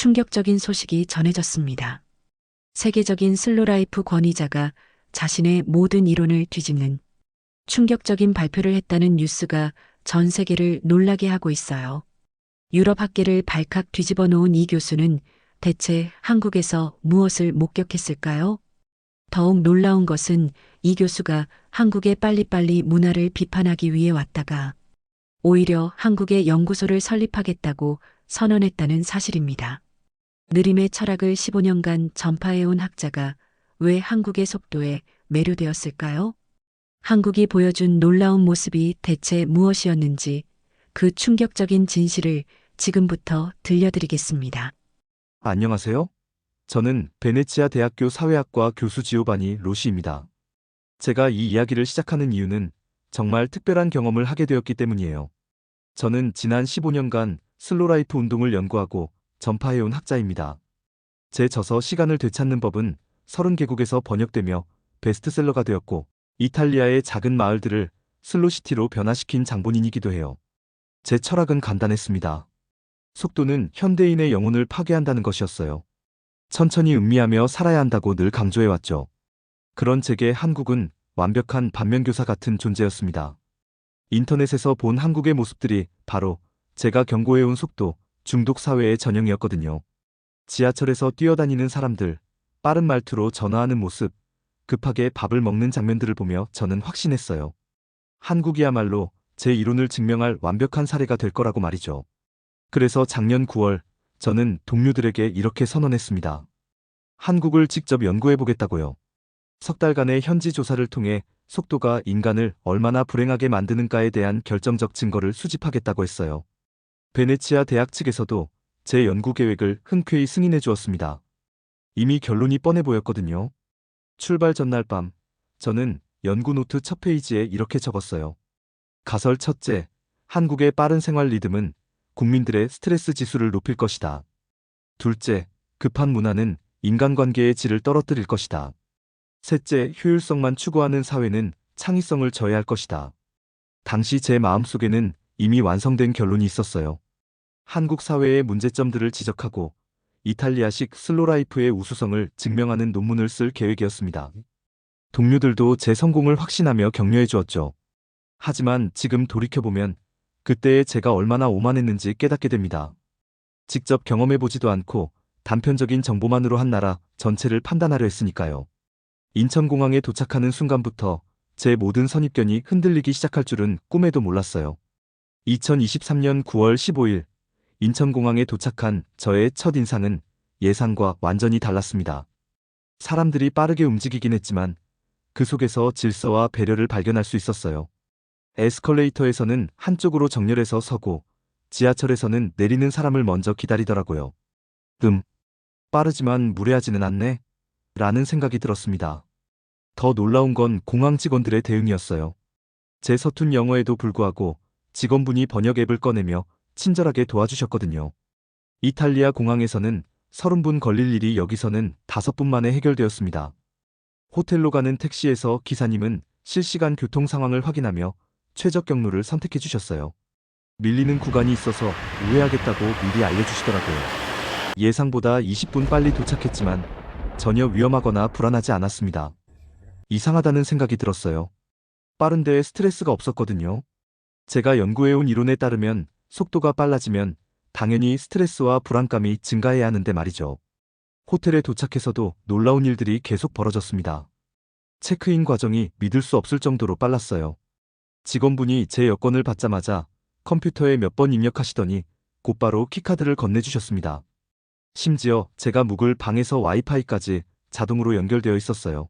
충격적인 소식이 전해졌습니다. 세계적인 슬로라이프 권위자가 자신의 모든 이론을 뒤집는 충격적인 발표를 했다는 뉴스가 전 세계를 놀라게 하고 있어요. 유럽 학계를 발칵 뒤집어 놓은 이 교수는 대체 한국에서 무엇을 목격했을까요? 더욱 놀라운 것은 이 교수가 한국의 빨리빨리 문화를 비판하기 위해 왔다가 오히려 한국의 연구소를 설립하겠다고 선언했다는 사실입니다. 느림의 철학을 15년간 전파해온 학자가 왜 한국의 속도에 매료되었을까요? 한국이 보여준 놀라운 모습이 대체 무엇이었는지 그 충격적인 진실을 지금부터 들려드리겠습니다. 안녕하세요. 저는 베네치아 대학교 사회학과 교수 지오바니 로시입니다. 제가 이 이야기를 시작하는 이유는 정말 특별한 경험을 하게 되었기 때문이에요. 저는 지난 15년간 슬로라이프 운동을 연구하고 전파해온 학자입니다. 제 저서 시간을 되찾는 법은 30개국에서 번역되며 베스트셀러가 되었고 이탈리아의 작은 마을들을 슬로시티로 변화시킨 장본인이기도 해요. 제 철학은 간단했습니다. 속도는 현대인의 영혼을 파괴한다는 것이었어요. 천천히 음미하며 살아야 한다고 늘 강조해왔죠. 그런 제게 한국은 완벽한 반면교사 같은 존재였습니다. 인터넷에서 본 한국의 모습들이 바로 제가 경고해온 속도, 중독 사회의 전형이었거든요. 지하철에서 뛰어다니는 사람들, 빠른 말투로 전화하는 모습, 급하게 밥을 먹는 장면들을 보며 저는 확신했어요. 한국이야말로 제 이론을 증명할 완벽한 사례가 될 거라고 말이죠. 그래서 작년 9월, 저는 동료들에게 이렇게 선언했습니다. 한국을 직접 연구해보겠다고요. 석 달간의 현지 조사를 통해 속도가 인간을 얼마나 불행하게 만드는가에 대한 결정적 증거를 수집하겠다고 했어요. 베네치아 대학 측에서도 제 연구 계획을 흔쾌히 승인해 주었습니다. 이미 결론이 뻔해 보였거든요. 출발 전날 밤, 저는 연구 노트 첫 페이지에 이렇게 적었어요. 가설 첫째, 한국의 빠른 생활 리듬은 국민들의 스트레스 지수를 높일 것이다. 둘째, 급한 문화는 인간관계의 질을 떨어뜨릴 것이다. 셋째, 효율성만 추구하는 사회는 창의성을 저해할 것이다. 당시 제 마음속에는 이미 완성된 결론이 있었어요. 한국 사회의 문제점들을 지적하고 이탈리아식 슬로라이프의 우수성을 증명하는 논문을 쓸 계획이었습니다. 동료들도 제 성공을 확신하며 격려해 주었죠. 하지만 지금 돌이켜보면 그때의 제가 얼마나 오만했는지 깨닫게 됩니다. 직접 경험해보지도 않고 단편적인 정보만으로 한 나라 전체를 판단하려 했으니까요. 인천공항에 도착하는 순간부터 제 모든 선입견이 흔들리기 시작할 줄은 꿈에도 몰랐어요. 2023년 9월 15일 인천공항에 도착한 저의 첫 인상은 예상과 완전히 달랐습니다. 사람들이 빠르게 움직이긴 했지만 그 속에서 질서와 배려를 발견할 수 있었어요. 에스컬레이터에서는 한쪽으로 정렬해서 서고 지하철에서는 내리는 사람을 먼저 기다리더라고요. 빠르지만 무례하지는 않네? 라는 생각이 들었습니다. 더 놀라운 건 공항 직원들의 대응이었어요. 제 서툰 영어에도 불구하고 직원분이 번역 앱을 꺼내며 친절하게 도와주셨거든요. 이탈리아 공항에서는 30분 걸릴 일이 여기서는 5분 만에 해결되었습니다. 호텔로 가는 택시에서 기사님은 실시간 교통 상황을 확인하며 최적 경로를 선택해 주셨어요. 밀리는 구간이 있어서 우회하겠다고 미리 알려주시더라고요. 예상보다 20분 빨리 도착했지만 전혀 위험하거나 불안하지 않았습니다. 이상하다는 생각이 들었어요. 빠른데 스트레스가 없었거든요. 제가 연구해온 이론에 따르면 속도가 빨라지면 당연히 스트레스와 불안감이 증가해야 하는데 말이죠. 호텔에 도착해서도 놀라운 일들이 계속 벌어졌습니다. 체크인 과정이 믿을 수 없을 정도로 빨랐어요. 직원분이 제 여권을 받자마자 컴퓨터에 몇 번 입력하시더니 곧바로 키카드를 건네주셨습니다. 심지어 제가 묵을 방에서 와이파이까지 자동으로 연결되어 있었어요.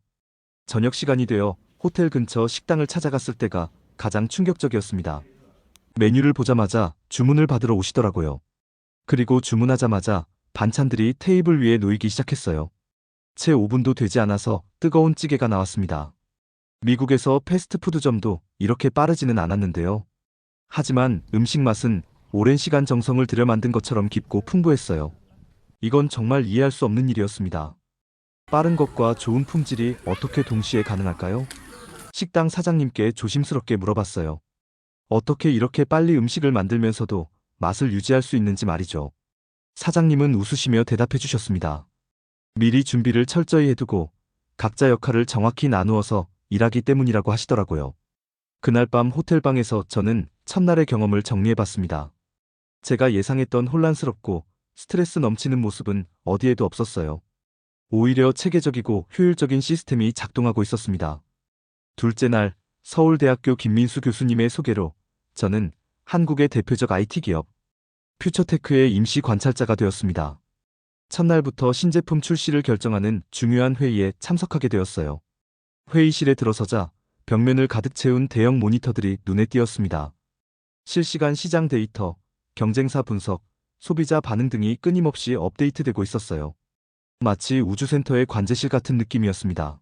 저녁 시간이 되어 호텔 근처 식당을 찾아갔을 때가 가장 충격적이었습니다. 메뉴를 보자마자 주문을 받으러 오시더라고요. 그리고 주문하자마자 반찬들이 테이블 위에 놓이기 시작했어요. 채 5분도 되지 않아서 뜨거운 찌개가 나왔습니다. 미국에서 패스트푸드점도 이렇게 빠르지는 않았는데요. 하지만 음식 맛은 오랜 시간 정성을 들여 만든 것처럼 깊고 풍부했어요. 이건 정말 이해할 수 없는 일이었습니다. 빠른 것과 좋은 품질이 어떻게 동시에 가능할까요? 식당 사장님께 조심스럽게 물어봤어요. 어떻게 이렇게 빨리 음식을 만들면서도 맛을 유지할 수 있는지 말이죠. 사장님은 웃으시며 대답해 주셨습니다. 미리 준비를 철저히 해두고 각자 역할을 정확히 나누어서 일하기 때문이라고 하시더라고요. 그날 밤 호텔방에서 저는 첫날의 경험을 정리해 봤습니다. 제가 예상했던 혼란스럽고 스트레스 넘치는 모습은 어디에도 없었어요. 오히려 체계적이고 효율적인 시스템이 작동하고 있었습니다. 둘째 날, 서울대학교 김민수 교수님의 소개로 저는 한국의 대표적 IT 기업 퓨처테크의 임시 관찰자가 되었습니다. 첫날부터 신제품 출시를 결정하는 중요한 회의에 참석하게 되었어요. 회의실에 들어서자 벽면을 가득 채운 대형 모니터들이 눈에 띄었습니다. 실시간 시장 데이터, 경쟁사 분석, 소비자 반응 등이 끊임없이 업데이트되고 있었어요. 마치 우주센터의 관제실 같은 느낌이었습니다.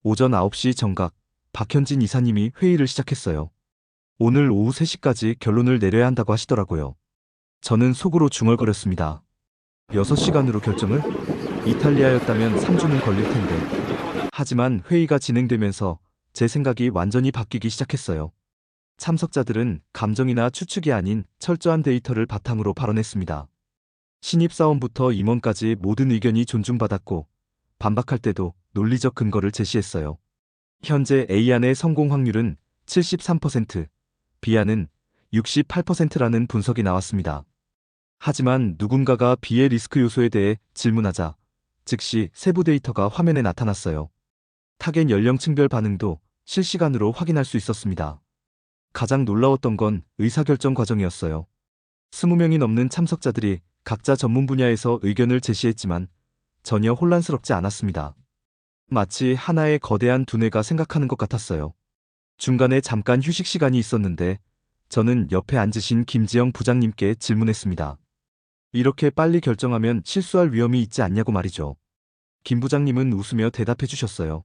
오전 9시 정각, 박현진 이사님이 회의를 시작했어요. 오늘 오후 3시까지 결론을 내려야 한다고 하시더라고요. 저는 속으로 중얼거렸습니다. 6시간으로 결정을? 이탈리아였다면 3주는 걸릴 텐데. 하지만 회의가 진행되면서 제 생각이 완전히 바뀌기 시작했어요. 참석자들은 감정이나 추측이 아닌 철저한 데이터를 바탕으로 발언했습니다. 신입사원부터 임원까지 모든 의견이 존중받았고 반박할 때도 논리적 근거를 제시했어요. 현재 A안의 성공 확률은 73%, B안은 68%라는 분석이 나왔습니다. 하지만 누군가가 B의 리스크 요소에 대해 질문하자 즉시 세부 데이터가 화면에 나타났어요. 타겟 연령층별 반응도 실시간으로 확인할 수 있었습니다. 가장 놀라웠던 건 의사결정 과정이었어요. 20명이 넘는 참석자들이 각자 전문 분야에서 의견을 제시했지만 전혀 혼란스럽지 않았습니다. 마치 하나의 거대한 두뇌가 생각하는 것 같았어요. 중간에 잠깐 휴식 시간이 있었는데 저는 옆에 앉으신 김지영 부장님께 질문했습니다. 이렇게 빨리 결정하면 실수할 위험이 있지 않냐고 말이죠. 김 부장님은 웃으며 대답해 주셨어요.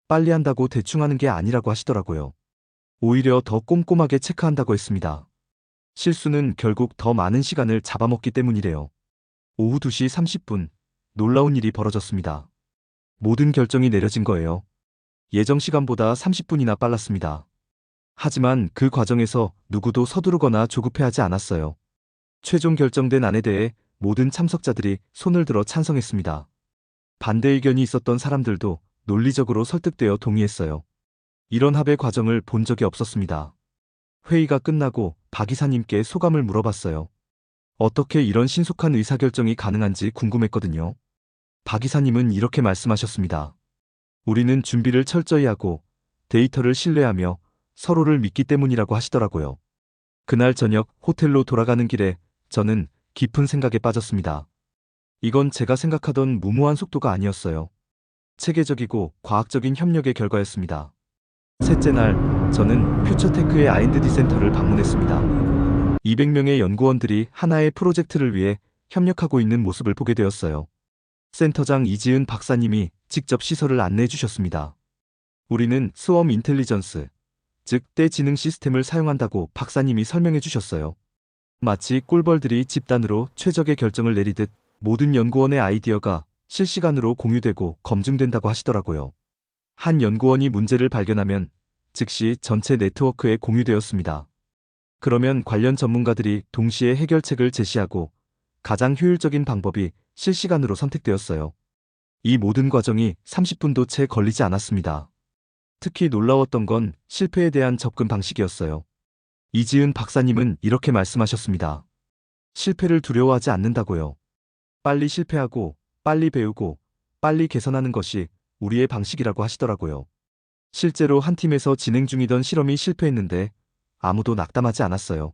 빨리 한다고 대충 하는 게 아니라고 하시더라고요. 오히려 더 꼼꼼하게 체크한다고 했습니다. 실수는 결국 더 많은 시간을 잡아먹기 때문이래요. 오후 2시 30분, 놀라운 일이 벌어졌습니다. 모든 결정이 내려진 거예요. 예정 시간보다 30분이나 빨랐습니다. 하지만 그 과정에서 누구도 서두르거나 조급해하지 않았어요. 최종 결정된 안에 대해 모든 참석자들이 손을 들어 찬성했습니다. 반대 의견이 있었던 사람들도 논리적으로 설득되어 동의했어요. 이런 합의 과정을 본 적이 없었습니다. 회의가 끝나고 박 이사님께 소감을 물어봤어요. 어떻게 이런 신속한 의사결정이 가능한지 궁금했거든요. 박 이사님은 이렇게 말씀하셨습니다. 우리는 준비를 철저히 하고 데이터를 신뢰하며 서로를 믿기 때문이라고 하시더라고요. 그날 저녁 호텔로 돌아가는 길에 저는 깊은 생각에 빠졌습니다. 이건 제가 생각하던 무모한 속도가 아니었어요. 체계적이고 과학적인 협력의 결과였습니다. 셋째 날, 저는 퓨처테크의 R&D 센터를 방문했습니다. 200명의 연구원들이 하나의 프로젝트를 위해 협력하고 있는 모습을 보게 되었어요. 센터장 이지은 박사님이 직접 시설을 안내해 주셨습니다. 우리는 스웜 인텔리전스, 즉 떼지능 시스템을 사용한다고 박사님이 설명해 주셨어요. 마치 꿀벌들이 집단으로 최적의 결정을 내리듯 모든 연구원의 아이디어가 실시간으로 공유되고 검증된다고 하시더라고요. 한 연구원이 문제를 발견하면 즉시 전체 네트워크에 공유되었습니다. 그러면 관련 전문가들이 동시에 해결책을 제시하고 가장 효율적인 방법이 실시간으로 선택되었어요. 이 모든 과정이 30분도 채 걸리지 않았습니다. 특히 놀라웠던 건 실패에 대한 접근 방식이었어요. 이지은 박사님은 이렇게 말씀하셨습니다. 실패를 두려워하지 않는다고요. 빨리 실패하고, 빨리 배우고, 빨리 개선하는 것이 우리의 방식이라고 하시더라고요. 실제로 한 팀에서 진행 중이던 실험이 실패했는데 아무도 낙담하지 않았어요.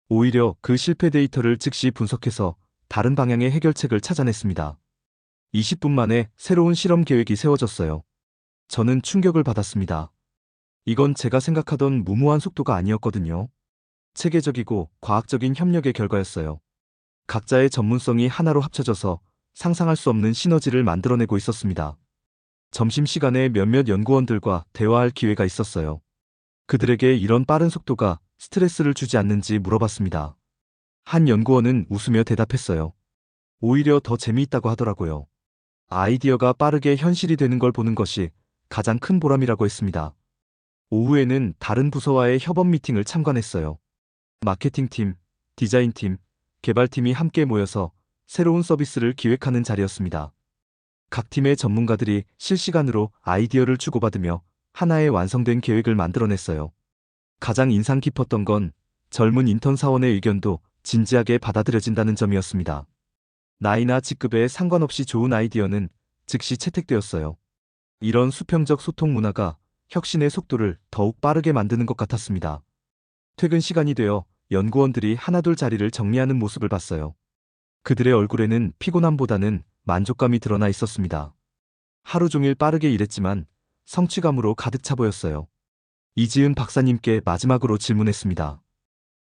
오히려 그 실패 데이터를 즉시 분석해서 다른 방향의 해결책을 찾아냈습니다. 20분 만에 새로운 실험 계획이 세워졌어요. 저는 충격을 받았습니다. 이건 제가 생각하던 무모한 속도가 아니었거든요. 체계적이고 과학적인 협력의 결과였어요. 각자의 전문성이 하나로 합쳐져서 상상할 수 없는 시너지를 만들어내고 있었습니다. 점심시간에 몇몇 연구원들과 대화할 기회가 있었어요. 그들에게 이런 빠른 속도가 스트레스를 주지 않는지 물어봤습니다. 한 연구원은 웃으며 대답했어요. 오히려 더 재미있다고 하더라고요. 아이디어가 빠르게 현실이 되는 걸 보는 것이 가장 큰 보람이라고 했습니다. 오후에는 다른 부서와의 협업 미팅을 참관했어요. 마케팅팀, 디자인팀, 개발팀이 함께 모여서 새로운 서비스를 기획하는 자리였습니다. 각 팀의 전문가들이 실시간으로 아이디어를 주고받으며 하나의 완성된 계획을 만들어냈어요. 가장 인상 깊었던 건 젊은 인턴 사원의 의견도 진지하게 받아들여진다는 점이었습니다. 나이나 직급에 상관없이 좋은 아이디어는 즉시 채택되었어요. 이런 수평적 소통 문화가 혁신의 속도를 더욱 빠르게 만드는 것 같았습니다. 퇴근 시간이 되어 연구원들이 하나둘 자리를 정리하는 모습을 봤어요. 그들의 얼굴에는 피곤함보다는 만족감이 드러나 있었습니다. 하루 종일 빠르게 일했지만 성취감으로 가득 차 보였어요. 이지은 박사님께 마지막으로 질문했습니다.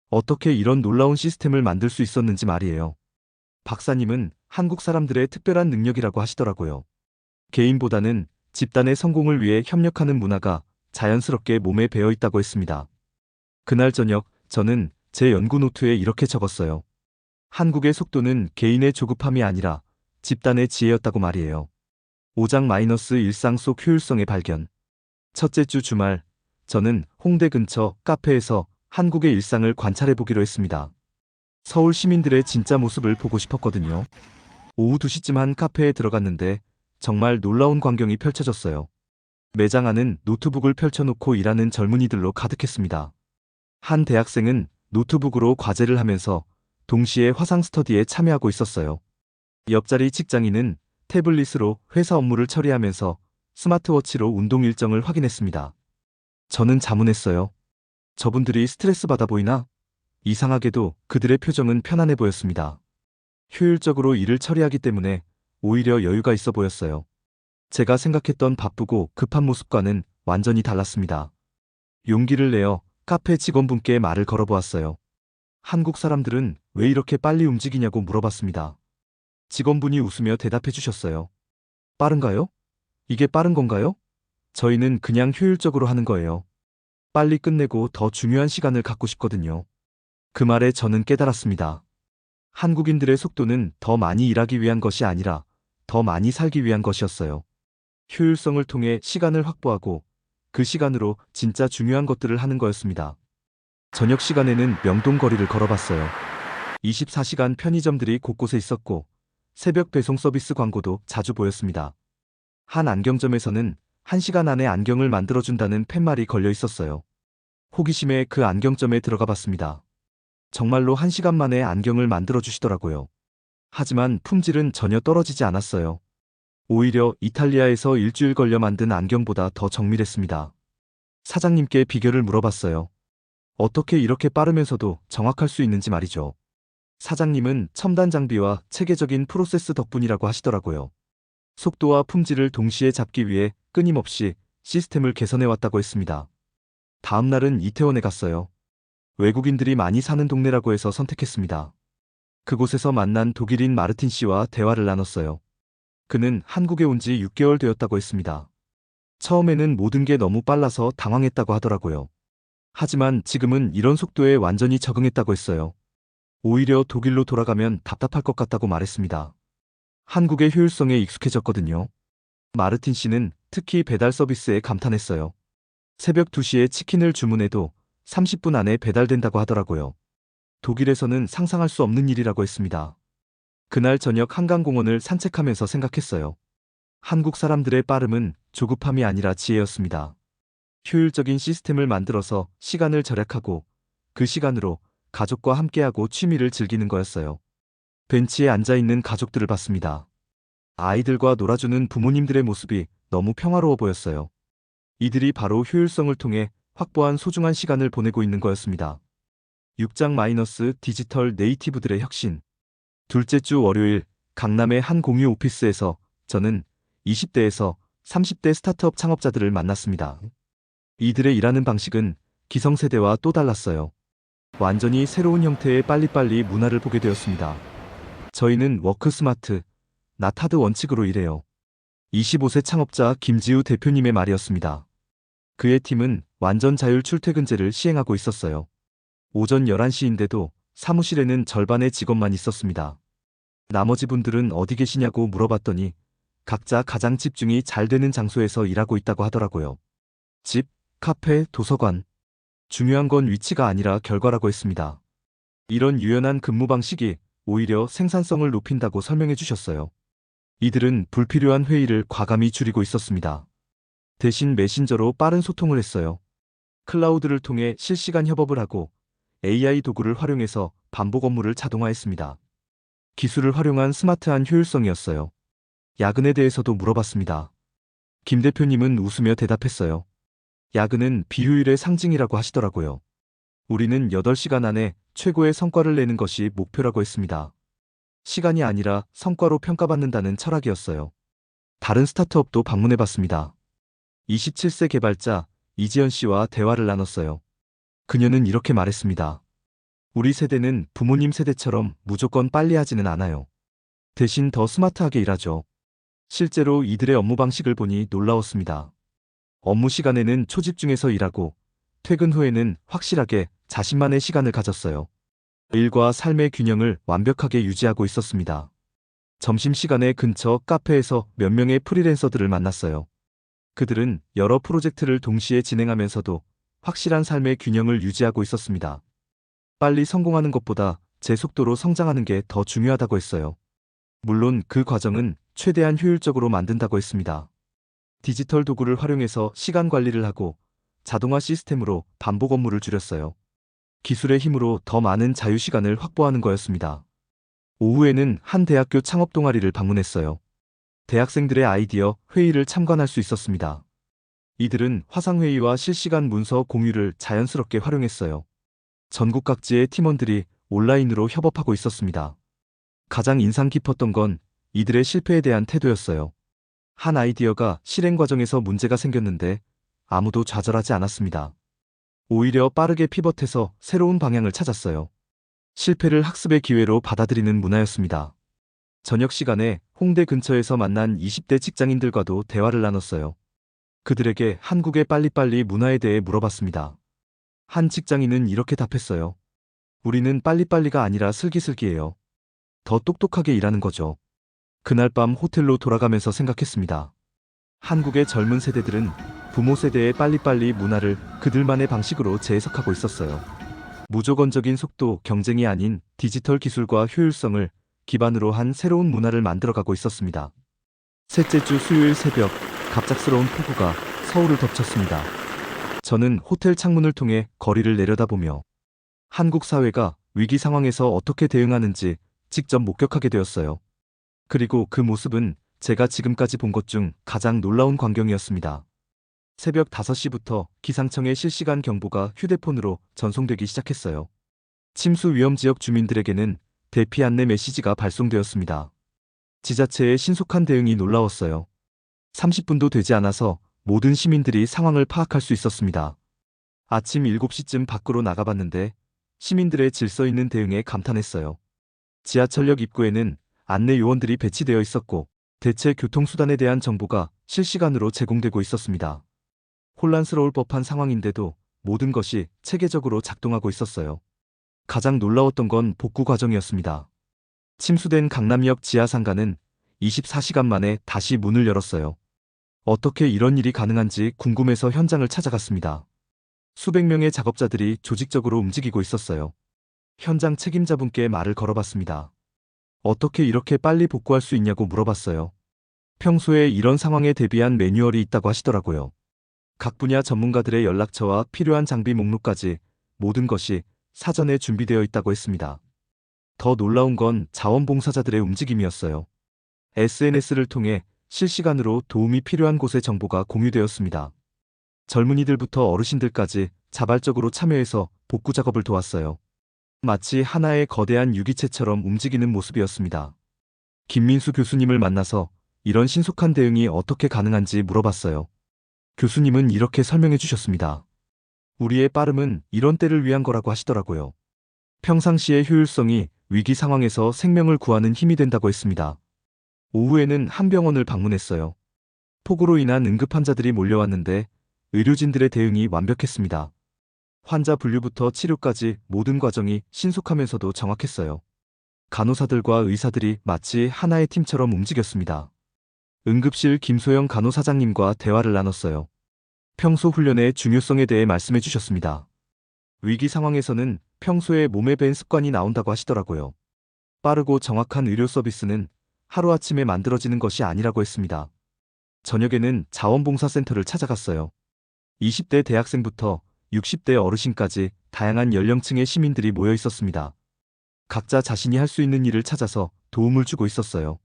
어떻게 이런 놀라운 시스템을 만들 수 있었는지 말이에요. 박사님은 한국 사람들의 특별한 능력이라고 하시더라고요. 개인보다는 집단의 성공을 위해 협력하는 문화가 자연스럽게 몸에 배어 있다고 했습니다. 그날 저녁 저는 제 연구 노트에 이렇게 적었어요. 한국의 속도는 개인의 조급함이 아니라 집단의 지혜였다고 말이에요. 5장 일상 속 효율성의 발견. 첫째 주 주말, 저는 홍대 근처 카페에서 한국의 일상을 관찰해 보기로 했습니다. 서울 시민들의 진짜 모습을 보고 싶었거든요. 오후 2시쯤 한 카페에 들어갔는데 정말 놀라운 광경이 펼쳐졌어요. 매장 안은 노트북을 펼쳐놓고 일하는 젊은이들로 가득했습니다. 한 대학생은 노트북으로 과제를 하면서 동시에 화상 스터디에 참여하고 있었어요. 옆자리 직장인은 태블릿으로 회사 업무를 처리하면서 스마트워치로 운동 일정을 확인했습니다. 저는 자문했어요. 저분들이 스트레스 받아 보이나? 이상하게도 그들의 표정은 편안해 보였습니다. 효율적으로 일을 처리하기 때문에 오히려 여유가 있어 보였어요. 제가 생각했던 바쁘고 급한 모습과는 완전히 달랐습니다. 용기를 내어 카페 직원분께 말을 걸어보았어요. 한국 사람들은 왜 이렇게 빨리 움직이냐고 물어봤습니다. 직원분이 웃으며 대답해 주셨어요. 빠른가요? 이게 빠른 건가요? 저희는 그냥 효율적으로 하는 거예요. 빨리 끝내고 더 중요한 시간을 갖고 싶거든요. 그 말에 저는 깨달았습니다. 한국인들의 속도는 더 많이 일하기 위한 것이 아니라 더 많이 살기 위한 것이었어요. 효율성을 통해 시간을 확보하고 그 시간으로 진짜 중요한 것들을 하는 거였습니다. 저녁 시간에는 명동거리를 걸어봤어요. 24시간 편의점들이 곳곳에 있었고 새벽 배송 서비스 광고도 자주 보였습니다. 한 안경점에서는 1시간 안에 안경을 만들어준다는 팻말이 걸려 있었어요. 호기심에 그 안경점에 들어가 봤습니다. 정말로 1시간 만에 안경을 만들어주시더라고요. 하지만 품질은 전혀 떨어지지 않았어요. 오히려 이탈리아에서 일주일 걸려 만든 안경보다 더 정밀했습니다. 사장님께 비결을 물어봤어요. 어떻게 이렇게 빠르면서도 정확할 수 있는지 말이죠. 사장님은 첨단 장비와 체계적인 프로세스 덕분이라고 하시더라고요. 속도와 품질을 동시에 잡기 위해 끊임없이 시스템을 개선해왔다고 했습니다. 다음 날은 이태원에 갔어요. 외국인들이 많이 사는 동네라고 해서 선택했습니다. 그곳에서 만난 독일인 마르틴 씨와 대화를 나눴어요. 그는 한국에 온 지 6개월 되었다고 했습니다. 처음에는 모든 게 너무 빨라서 당황했다고 하더라고요. 하지만 지금은 이런 속도에 완전히 적응했다고 했어요. 오히려 독일로 돌아가면 답답할 것 같다고 말했습니다. 한국의 효율성에 익숙해졌거든요. 마르틴 씨는 특히 배달 서비스에 감탄했어요. 새벽 2시에 치킨을 주문해도 30분 안에 배달된다고 하더라고요. 독일에서는 상상할 수 없는 일이라고 했습니다. 그날 저녁 한강공원을 산책하면서 생각했어요. 한국 사람들의 빠름은 조급함이 아니라 지혜였습니다. 효율적인 시스템을 만들어서 시간을 절약하고 그 시간으로 가족과 함께하고 취미를 즐기는 거였어요. 벤치에 앉아있는 가족들을 봤습니다. 아이들과 놀아주는 부모님들의 모습이 너무 평화로워 보였어요. 이들이 바로 효율성을 통해 확보한 소중한 시간을 보내고 있는 거였습니다. 6장 디지털 네이티브들의 혁신. 둘째 주 월요일 강남의 한 공유 오피스에서 저는 20대에서 30대 스타트업 창업자들을 만났습니다. 이들의 일하는 방식은 기성세대와 또 달랐어요. 완전히 새로운 형태의 빨리빨리 문화를 보게 되었습니다. 저희는 워크 스마트, 낫 하드 원칙으로 일해요. 25세 창업자 김지우 대표님의 말이었습니다. 그의 팀은 완전 자율 출퇴근제를 시행하고 있었어요. 오전 11시인데도 사무실에는 절반의 직원만 있었습니다. 나머지 분들은 어디 계시냐고 물어봤더니 각자 가장 집중이 잘 되는 장소에서 일하고 있다고 하더라고요. 집, 카페, 도서관. 중요한 건 위치가 아니라 결과라고 했습니다. 이런 유연한 근무 방식이 오히려 생산성을 높인다고 설명해 주셨어요. 이들은 불필요한 회의를 과감히 줄이고 있었습니다. 대신 메신저로 빠른 소통을 했어요. 클라우드를 통해 실시간 협업을 하고 AI 도구를 활용해서 반복 업무를 자동화했습니다. 기술을 활용한 스마트한 효율성이었어요. 야근에 대해서도 물어봤습니다. 김 대표님은 웃으며 대답했어요. 야근은 비효율의 상징이라고 하시더라고요. 우리는 8시간 안에 최고의 성과를 내는 것이 목표라고 했습니다. 시간이 아니라 성과로 평가받는다는 철학이었어요. 다른 스타트업도 방문해봤습니다. 27세 개발자 이지연 씨와 대화를 나눴어요. 그녀는 이렇게 말했습니다. 우리 세대는 부모님 세대처럼 무조건 빨리 하지는 않아요. 대신 더 스마트하게 일하죠. 실제로 이들의 업무 방식을 보니 놀라웠습니다. 업무 시간에는 초집중해서 일하고 퇴근 후에는 확실하게 자신만의 시간을 가졌어요. 일과 삶의 균형을 완벽하게 유지하고 있었습니다. 점심시간에 근처 카페에서 몇 명의 프리랜서들을 만났어요. 그들은 여러 프로젝트를 동시에 진행하면서도 확실한 삶의 균형을 유지하고 있었습니다. 빨리 성공하는 것보다 제 속도로 성장하는 게 더 중요하다고 했어요. 물론 그 과정은 최대한 효율적으로 만든다고 했습니다. 디지털 도구를 활용해서 시간 관리를 하고 자동화 시스템으로 반복 업무를 줄였어요. 기술의 힘으로 더 많은 자유시간을 확보하는 거였습니다. 오후에는 한 대학교 창업 동아리를 방문했어요. 대학생들의 아이디어 회의를 참관할 수 있었습니다. 이들은 화상회의와 실시간 문서 공유를 자연스럽게 활용했어요. 전국 각지의 팀원들이 온라인으로 협업하고 있었습니다. 가장 인상 깊었던 건 이들의 실패에 대한 태도였어요. 한 아이디어가 실행 과정에서 문제가 생겼는데 아무도 좌절하지 않았습니다. 오히려 빠르게 피벗해서 새로운 방향을 찾았어요. 실패를 학습의 기회로 받아들이는 문화였습니다. 저녁 시간에 홍대 근처에서 만난 20대 직장인들과도 대화를 나눴어요. 그들에게 한국의 빨리빨리 문화에 대해 물어봤습니다. 한 직장인은 이렇게 답했어요. 우리는 빨리빨리가 아니라 슬기슬기예요. 더 똑똑하게 일하는 거죠. 그날 밤 호텔로 돌아가면서 생각했습니다. 한국의 젊은 세대들은 부모 세대의 빨리빨리 문화를 그들만의 방식으로 재해석하고 있었어요. 무조건적인 속도 경쟁이 아닌 디지털 기술과 효율성을 기반으로 한 새로운 문화를 만들어가고 있었습니다. 셋째 주 수요일 새벽, 갑작스러운 폭우가 서울을 덮쳤습니다. 저는 호텔 창문을 통해 거리를 내려다보며 한국 사회가 위기 상황에서 어떻게 대응하는지 직접 목격하게 되었어요. 그리고 그 모습은 제가 지금까지 본 것 중 가장 놀라운 광경이었습니다. 새벽 5시부터 기상청의 실시간 경보가 휴대폰으로 전송되기 시작했어요. 침수 위험 지역 주민들에게는 대피 안내 메시지가 발송되었습니다. 지자체의 신속한 대응이 놀라웠어요. 30분도 되지 않아서 모든 시민들이 상황을 파악할 수 있었습니다. 아침 7시쯤 밖으로 나가봤는데 시민들의 질서 있는 대응에 감탄했어요. 지하철역 입구에는 안내 요원들이 배치되어 있었고 대체 교통수단에 대한 정보가 실시간으로 제공되고 있었습니다. 혼란스러울 법한 상황인데도 모든 것이 체계적으로 작동하고 있었어요. 가장 놀라웠던 건 복구 과정이었습니다. 침수된 강남역 지하상가는 24시간 만에 다시 문을 열었어요. 어떻게 이런 일이 가능한지 궁금해서 현장을 찾아갔습니다. 수백 명의 작업자들이 조직적으로 움직이고 있었어요. 현장 책임자분께 말을 걸어봤습니다. 어떻게 이렇게 빨리 복구할 수 있냐고 물어봤어요. 평소에 이런 상황에 대비한 매뉴얼이 있다고 하시더라고요. 각 분야 전문가들의 연락처와 필요한 장비 목록까지 모든 것이 사전에 준비되어 있다고 했습니다. 더 놀라운 건 자원봉사자들의 움직임이었어요. SNS를 통해 실시간으로 도움이 필요한 곳의 정보가 공유되었습니다. 젊은이들부터 어르신들까지 자발적으로 참여해서 복구 작업을 도왔어요. 마치 하나의 거대한 유기체처럼 움직이는 모습이었습니다. 김민수 교수님을 만나서 이런 신속한 대응이 어떻게 가능한지 물어봤어요. 교수님은 이렇게 설명해 주셨습니다. 우리의 빠름은 이런 때를 위한 거라고 하시더라고요. 평상시의 효율성이 위기 상황에서 생명을 구하는 힘이 된다고 했습니다. 오후에는 한 병원을 방문했어요. 폭우로 인한 응급 환자들이 몰려왔는데 의료진들의 대응이 완벽했습니다. 환자 분류부터 치료까지 모든 과정이 신속하면서도 정확했어요. 간호사들과 의사들이 마치 하나의 팀처럼 움직였습니다. 응급실 김소영 간호사장님과 대화를 나눴어요. 평소 훈련의 중요성에 대해 말씀해 주셨습니다. 위기 상황에서는 평소에 몸에 밴 습관이 나온다고 하시더라고요. 빠르고 정확한 의료 서비스는 하루아침에 만들어지는 것이 아니라고 했습니다. 저녁에는 자원봉사센터를 찾아갔어요. 20대 대학생부터 60대 어르신까지 다양한 연령층의 시민들이 모여 있었습니다. 각자 자신이 할 수 있는 일을 찾아서 도움을 주고 있었어요.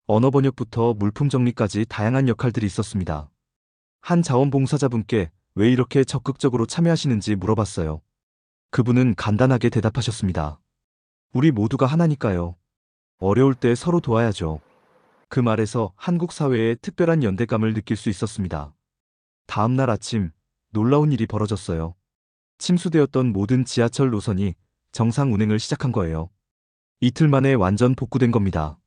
언어 번역부터 물품 정리까지 다양한 역할들이 있었습니다. 한 자원봉사자분께 왜 이렇게 적극적으로 참여하시는지 물어봤어요. 그분은 간단하게 대답하셨습니다. 우리 모두가 하나니까요. 어려울 때 서로 도와야죠. 그 말에서 한국 사회의 특별한 연대감을 느낄 수 있었습니다. 다음 날 아침, 놀라운 일이 벌어졌어요. 침수되었던 모든 지하철 노선이 정상 운행을 시작한 거예요. 이틀 만에 완전 복구된 겁니다.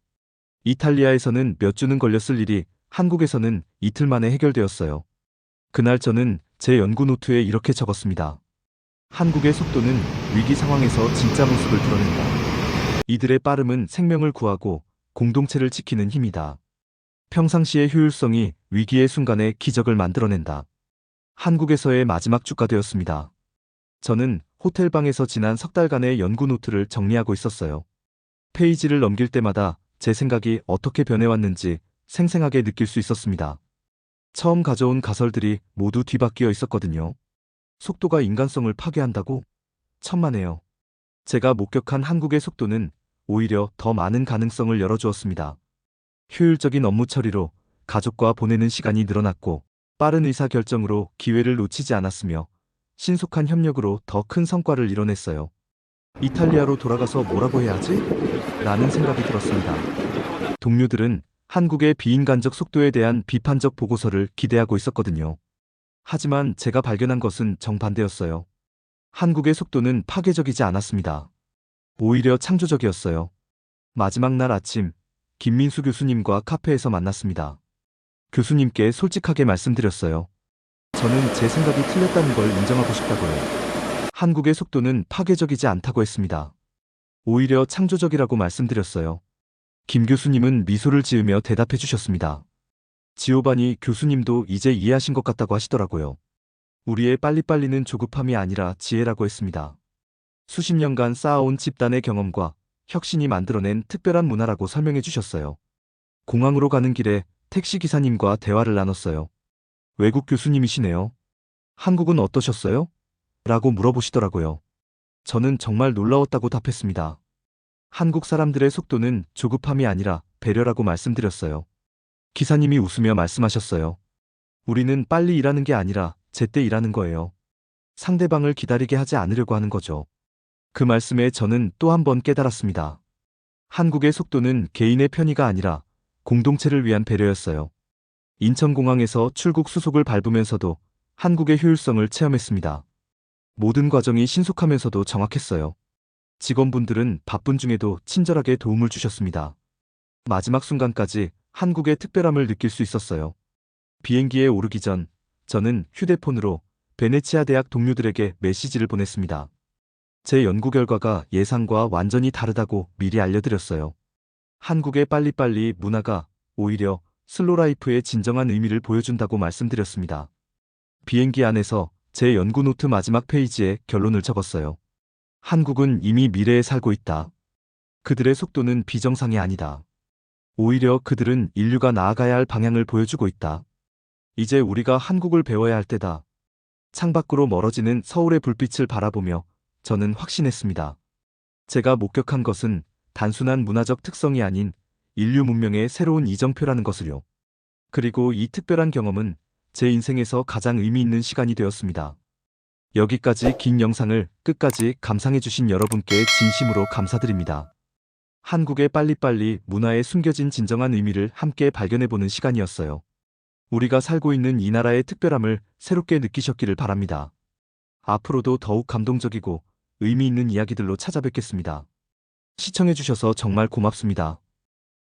이탈리아에서는 몇 주는 걸렸을 일이 한국에서는 이틀 만에 해결되었어요. 그날 저는 제 연구 노트에 이렇게 적었습니다. 한국의 속도는 위기 상황에서 진짜 모습을 드러낸다. 이들의 빠름은 생명을 구하고 공동체를 지키는 힘이다. 평상시의 효율성이 위기의 순간에 기적을 만들어낸다. 한국에서의 마지막 주가 되었습니다. 저는 호텔방에서 지난 석 달간의 연구 노트를 정리하고 있었어요. 페이지를 넘길 때마다 제 생각이 어떻게 변해왔는지 생생하게 느낄 수 있었습니다. 처음 가져온 가설들이 모두 뒤바뀌어 있었거든요. 속도가 인간성을 파괴한다고? 천만에요. 제가 목격한 한국의 속도는 오히려 더 많은 가능성을 열어주었습니다. 효율적인 업무 처리로 가족과 보내는 시간이 늘어났고, 빠른 의사결정으로 기회를 놓치지 않았으며, 신속한 협력으로 더 큰 성과를 이뤄냈어요. 이탈리아로 돌아가서 뭐라고 해야 하지? 라는 생각이 들었습니다. 동료들은 한국의 비인간적 속도에 대한 비판적 보고서를 기대하고 있었거든요. 하지만 제가 발견한 것은 정반대였어요. 한국의 속도는 파괴적이지 않았습니다. 오히려 창조적이었어요. 마지막 날 아침, 김민수 교수님과 카페에서 만났습니다. 교수님께 솔직하게 말씀드렸어요. 저는 제 생각이 틀렸다는 걸 인정하고 싶다고요. 한국의 속도는 파괴적이지 않다고 했습니다. 오히려 창조적이라고 말씀드렸어요. 김 교수님은 미소를 지으며 대답해 주셨습니다. 지오바니 교수님도 이제 이해하신 것 같다고 하시더라고요. 우리의 빨리빨리는 조급함이 아니라 지혜라고 했습니다. 수십 년간 쌓아온 집단의 경험과 혁신이 만들어낸 특별한 문화라고 설명해 주셨어요. 공항으로 가는 길에 택시기사님과 대화를 나눴어요. 외국 교수님이시네요. 한국은 어떠셨어요? 라고 물어보시더라고요. 저는 정말 놀라웠다고 답했습니다. 한국 사람들의 속도는 조급함이 아니라 배려라고 말씀드렸어요. 기사님이 웃으며 말씀하셨어요. 우리는 빨리 일하는 게 아니라 제때 일하는 거예요. 상대방을 기다리게 하지 않으려고 하는 거죠. 그 말씀에 저는 또 한 번 깨달았습니다. 한국의 속도는 개인의 편의가 아니라 공동체를 위한 배려였어요. 인천공항에서 출국 수속을 밟으면서도 한국의 효율성을 체험했습니다. 모든 과정이 신속하면서도 정확했어요. 직원분들은 바쁜 중에도 친절하게 도움을 주셨습니다. 마지막 순간까지 한국의 특별함을 느낄 수 있었어요. 비행기에 오르기 전 저는 휴대폰으로 베네치아 대학 동료들에게 메시지를 보냈습니다. 제 연구 결과가 예상과 완전히 다르다고 미리 알려드렸어요. 한국의 빨리빨리 문화가 오히려 슬로라이프의 진정한 의미를 보여준다고 말씀드렸습니다. 비행기 안에서 제 연구 노트 마지막 페이지에 결론을 적었어요. 한국은 이미 미래에 살고 있다. 그들의 속도는 비정상이 아니다. 오히려 그들은 인류가 나아가야 할 방향을 보여주고 있다. 이제 우리가 한국을 배워야 할 때다. 창밖으로 멀어지는 서울의 불빛을 바라보며 저는 확신했습니다. 제가 목격한 것은 단순한 문화적 특성이 아닌 인류 문명의 새로운 이정표라는 것을요. 그리고 이 특별한 경험은 제 인생에서 가장 의미 있는 시간이 되었습니다. 여기까지 긴 영상을 끝까지 감상해주신 여러분께 진심으로 감사드립니다. 한국의 빨리빨리 문화에 숨겨진 진정한 의미를 함께 발견해보는 시간이었어요. 우리가 살고 있는 이 나라의 특별함을 새롭게 느끼셨기를 바랍니다. 앞으로도 더욱 감동적이고 의미 있는 이야기들로 찾아뵙겠습니다. 시청해주셔서 정말 고맙습니다.